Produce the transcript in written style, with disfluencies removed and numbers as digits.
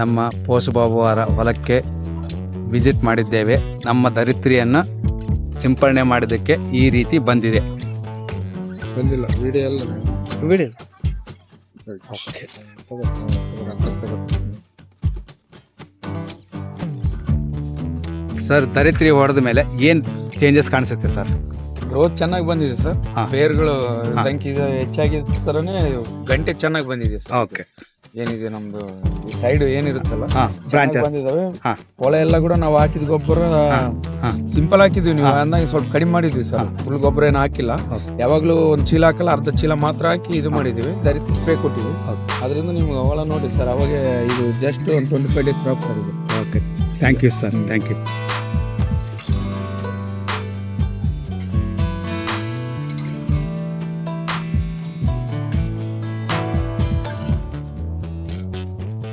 ನಮ್ಮ ಪೋಸುಬಾಬು ಅವರ ಹೊಲಕ್ಕೆ ವಿಸಿಟ್ ಮಾಡಿದ್ದೇವೆ. ನಮ್ಮ ಧರಿತ್ರಿಯನ್ನು ಸಿಂಪರಣೆ ಮಾಡಿದ್ದಕ್ಕೆ ಈ ರೀತಿ ಬಂದಿದೆ. ಬಂದಿಲ್ಲ ವಿಡಿಯೋ ಎಲ್ಲ ವಿಡಿಯೋ ಸರ್, ಧರಿತ್ರಿ ಹೊಡೆದ ಮೇಲೆ ಏನು ಚೇಂಜಸ್ ಕಾಣಿಸುತ್ತೆ ಸರ್? ಗ್ರೋತ್ ಚೆನ್ನಾಗಿ ಬಂದಿದೆ ಸರ್. ಹಾ. ಬೇರುಗಳು ಸಂಖ್ಯೆ ಹೆಚ್ಚಾಗಿದ್ದ ಥರನೇ ಗಂಟೆ ಚೆನ್ನಾಗಿ ಬಂದಿದೆ ಸರ್. ಓಕೆ. ಏನಿದೆ ನಮ್ದು ಈ ಸೈಡ್ ಏನಿರುತ್ತಲ್ಲ ಬ್ರಾಂಚಸ್ ಬಂದಿದ್ದಾವೆ. ಹಾ. ಹೊಳೆ ಎಲ್ಲ ಕೂಡ ನಾವು ಹಾಕಿದ ಗೊಬ್ಬರ ಸಿಂಪಲ್ ಹಾಕಿದ್ವಿ. ನೀವು ಅಂದಾಗ ಸ್ವಲ್ಪ ಕಡಿಮೆ ಮಾಡಿದ್ವಿ ಸರ್. ಫುಲ್ ಗೊಬ್ಬರ ಏನು ಹಾಕಿಲ್ಲ. ಯಾವಾಗಲೂ ಒಂದು ಚೀಲ ಹಾಕಲ್ಲ, ಅರ್ಧ ಚೀಲ ಮಾತ್ರ ಹಾಕಿ ಇದು ಮಾಡಿದ್ದೀವಿ. ಧರಿತ್ರಿ ಸ್ಪ್ರೇ ಕೊಟ್ಟಿವಿ. ಅದರಿಂದ ನಿಮ್ಗೆ ಹೊಲ ನೋಡಿ ಸರ್, ಅವಾಗ ಇದು ಜಸ್ಟ್ ಒಂದು 25 ಡೇಸ್ ಕ್ರಾಪ್ ಸರ್ ಇದು. Okay, thank you sir, thank you.